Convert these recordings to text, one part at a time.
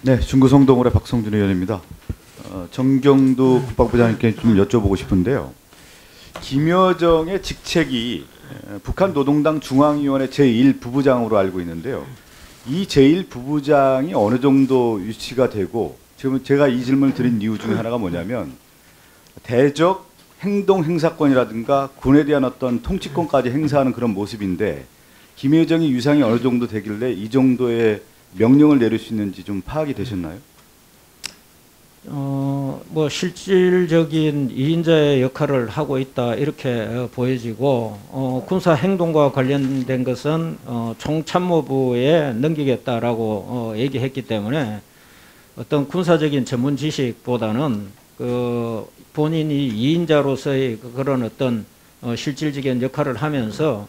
네, 중구성동울의 박성준 의원입니다. 정경두 국방부장님께 좀 여쭤보고 싶은데요. 김여정의 직책이 북한 노동당 중앙위원회 제1부부장으로 알고 있는데요. 이 제1부부장이 어느 정도 위치가 되고, 지금 제가 이 질문을 드린 이유 중에 하나가 뭐냐면, 대적 행동 행사권이라든가 군에 대한 어떤 통치권까지 행사하는 그런 모습인데, 김여정이 위상이 어느 정도 되길래 이 정도의 명령을 내릴 수 있는지 좀 파악이 되셨나요? 뭐 실질적인 2인자의 역할을 하고 있다 이렇게 보여지고, 군사 행동과 관련된 것은 총참모부에 넘기겠다라고 얘기했기 때문에 어떤 군사적인 전문 지식보다는 그 본인이 2인자로서의 그런 어떤 실질적인 역할을 하면서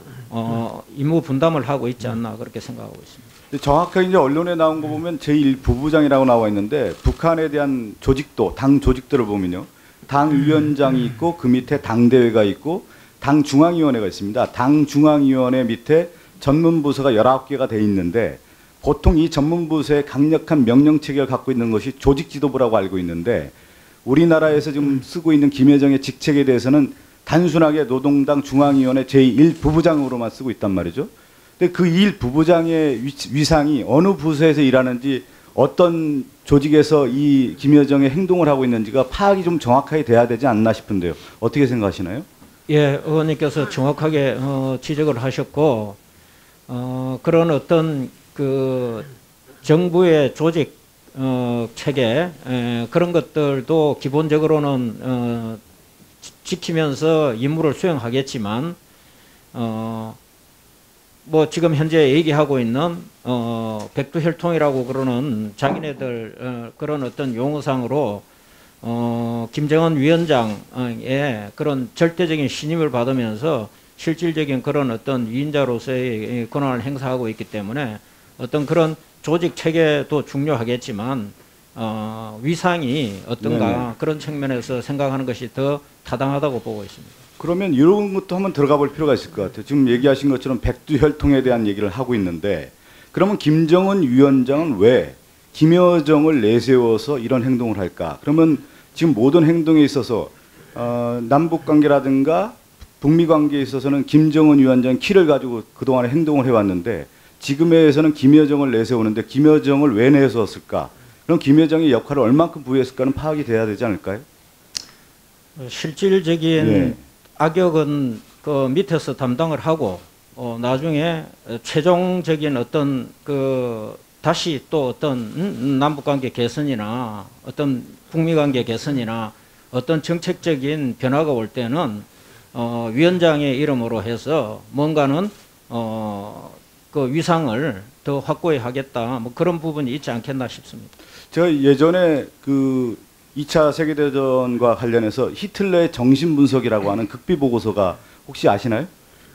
임무 분담을 하고 있지 않나 그렇게 생각하고 있습니다. 정확하게 이제 언론에 나온 거 보면 제1부부장이라고 나와 있는데, 북한에 대한 조직도, 당 조직들을 보면요, 당위원장이 있고 그 밑에 당대회가 있고 당중앙위원회가 있습니다. 당중앙위원회 밑에 전문부서가 19개가 돼 있는데, 보통 이 전문부서의 강력한 명령체계를 갖고 있는 것이 조직지도부라고 알고 있는데, 우리나라에서 지금 쓰고 있는 김여정의 직책에 대해서는 단순하게 노동당 중앙위원회 제1부부장으로만 쓰고 있단 말이죠. 근데 그 1부부장의 위상이 어느 부서에서 일하는지, 어떤 조직에서 이 김여정의 행동을 하고 있는지가 파악이 좀 정확하게 돼야 되지 않나 싶은데요. 어떻게 생각하시나요? 예, 의원님께서 정확하게 지적을 하셨고, 그런 어떤 그 정부의 조직 체계 그런 것들도 기본적으로는 지키면서 임무를 수행하겠지만, 뭐 지금 현재 얘기하고 있는 백두혈통이라고 그러는 자기네들 그런 어떤 용어상으로 김정은 위원장의 그런 절대적인 신임을 받으면서 실질적인 그런 어떤 위인자로서의 권한을 행사하고 있기 때문에 어떤 그런 조직 체계도 중요하겠지만 위상이 어떤가, 네네, 그런 측면에서 생각하는 것이 더 타당하다고 보고 있습니다. 그러면 이런 것도 한번 들어가 볼 필요가 있을 것 같아요. 지금 얘기하신 것처럼 백두혈통에 대한 얘기를 하고 있는데, 그러면 김정은 위원장은 왜 김여정을 내세워서 이런 행동을 할까? 그러면 지금 모든 행동에 있어서 남북관계라든가 북미관계에 있어서는 김정은 위원장 키를 가지고 그동안에 행동을 해왔는데, 지금에서는 김여정을 내세우는데 김여정을 왜 내세웠을까? 그럼 김여정의 역할을 얼만큼 부여했을까는 파악이 돼야 되지 않을까요? 실질적인, 네, 악역은 그 밑에서 담당을 하고 나중에 최종적인 어떤 그 다시 또 어떤 남북관계 개선이나 어떤 북미관계 개선이나 어떤 정책적인 변화가 올 때는 위원장의 이름으로 해서 뭔가는 그 위상을 더 확고히 하겠다, 뭐 그런 부분이 있지 않겠나 싶습니다. 제가 예전에 그 2차 세계대전과 관련해서 히틀러의 정신분석이라고 하는 극비 보고서가 혹시 아시나요?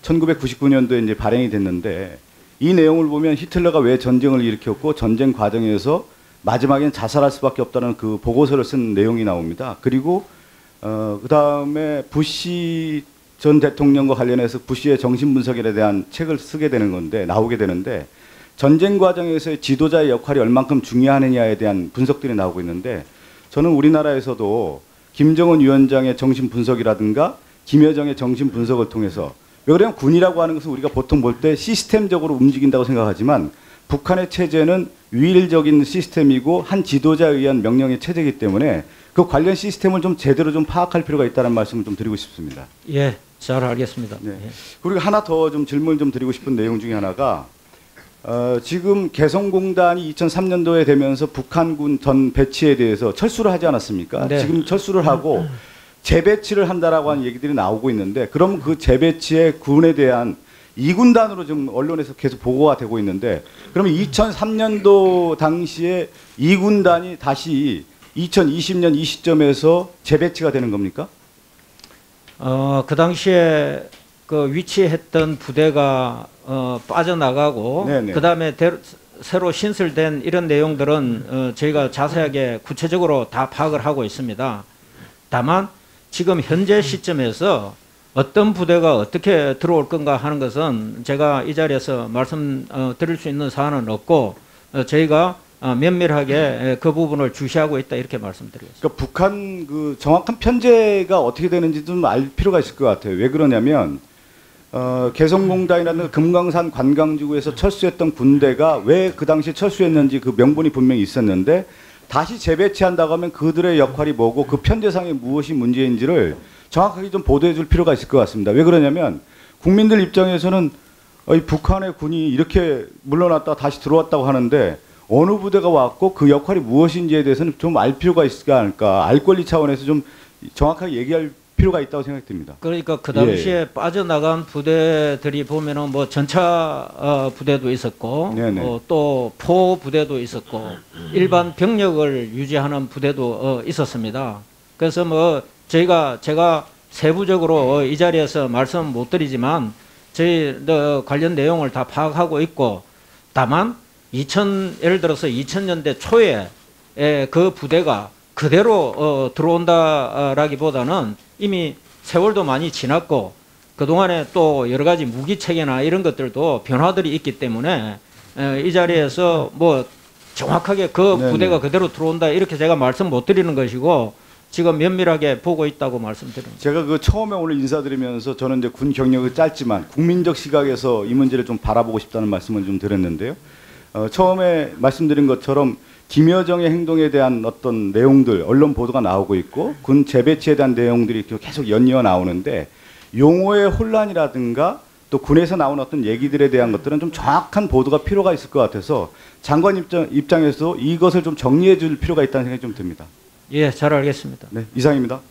1999년도에 이제 발행이 됐는데, 이 내용을 보면 히틀러가 왜 전쟁을 일으켰고 전쟁 과정에서 마지막엔 자살할 수밖에 없다는 그 보고서를 쓴 내용이 나옵니다. 그리고 그 다음에 부시 전 대통령과 관련해서 부시의 정신분석에 대한 책을 쓰게 되는 건데, 나오게 되는데, 전쟁 과정에서의 지도자의 역할이 얼만큼 중요하느냐에 대한 분석들이 나오고 있는데, 저는 우리나라에서도 김정은 위원장의 정신분석이라든가 김여정의 정신분석을 통해서, 왜 그러냐면 군이라고 하는 것은 우리가 보통 볼 때 시스템적으로 움직인다고 생각하지만, 북한의 체제는 위일적인 시스템이고 한 지도자에 의한 명령의 체제이기 때문에 그 관련 시스템을 좀 제대로 좀 파악할 필요가 있다는 말씀을 좀 드리고 싶습니다. 예, 잘 알겠습니다. 네. 예. 그리고 하나 더 좀 질문 좀 드리고 싶은 내용 중에 하나가, 지금 개성공단이 2003년도에 되면서 북한군 전 배치에 대해서 철수를 하지 않았습니까? 네. 지금 철수를 하고 재배치를 한다라고 하는 얘기들이 나오고 있는데, 그럼 그 재배치의 군에 대한 2군단으로 지금 언론에서 계속 보고가 되고 있는데, 그러면 2003년도 당시에 2군단이 다시 2020년 이 시점에서 재배치가 되는 겁니까? 그 당시에 그 위치했던 부대가 빠져나가고, 그 다음에 새로 신설된 이런 내용들은 저희가 자세하게 구체적으로 다 파악을 하고 있습니다. 다만 지금 현재 시점에서 어떤 부대가 어떻게 들어올 건가 하는 것은 제가 이 자리에서 말씀드릴 수 있는 사안은 없고, 저희가 면밀하게 그 부분을 주시하고 있다 이렇게 말씀드리겠습니다. 그러니까 북한 그 정확한 편제가 어떻게 되는지 좀 알 필요가 있을 것 같아요. 왜 그러냐면 개성공단이라는 금강산 관광지구에서 철수했던 군대가 왜 그 당시에 철수했는지 그 명분이 분명히 있었는데 다시 재배치한다고 하면 그들의 역할이 뭐고 그 편제상에 무엇이 문제인지를 정확하게 좀 보도해 줄 필요가 있을 것 같습니다. 왜 그러냐면 국민들 입장에서는 이 북한의 군이 이렇게 물러났다 다시 들어왔다고 하는데 어느 부대가 왔고 그 역할이 무엇인지에 대해서는 좀 알 필요가 있을까 않을까, 알 권리 차원에서 좀 정확하게 얘기할 필요가 있다고 생각됩니다. 그러니까 그 당시에 빠져나간 부대들이 보면은 뭐 전차 부대도 있었고 또 포 부대도 있었고 일반 병력을 유지하는 부대도 있었습니다. 그래서 뭐 제가 세부적으로 이 자리에서 말씀 못 드리지만 저희 관련 내용을 다 파악하고 있고, 다만 예를 들어서 2000년대 초에 그 부대가 그대로 들어온다라기보다는 이미 세월도 많이 지났고 그동안에 또 여러 가지 무기 체계나 이런 것들도 변화들이 있기 때문에 이 자리에서 뭐 정확하게 그 부대가 그대로 들어온다 이렇게 제가 말씀 못 드리는 것이고, 지금 면밀하게 보고 있다고 말씀드립니다. 제가 그 처음에 오늘 인사드리면서 저는 이제 군 경력이 짧지만 국민적 시각에서 이 문제를 좀 바라보고 싶다는 말씀을 좀 드렸는데요. 처음에 말씀드린 것처럼 김여정의 행동에 대한 어떤 내용들 언론 보도가 나오고 있고 군 재배치에 대한 내용들이 계속 연이어 나오는데 용어의 혼란이라든가 또 군에서 나온 어떤 얘기들에 대한 것들은 좀 정확한 보도가 필요가 있을 것 같아서 장관 입장에서 이것을 좀 정리해 줄 필요가 있다는 생각이 좀 듭니다. 예, 잘 알겠습니다. 네, 이상입니다.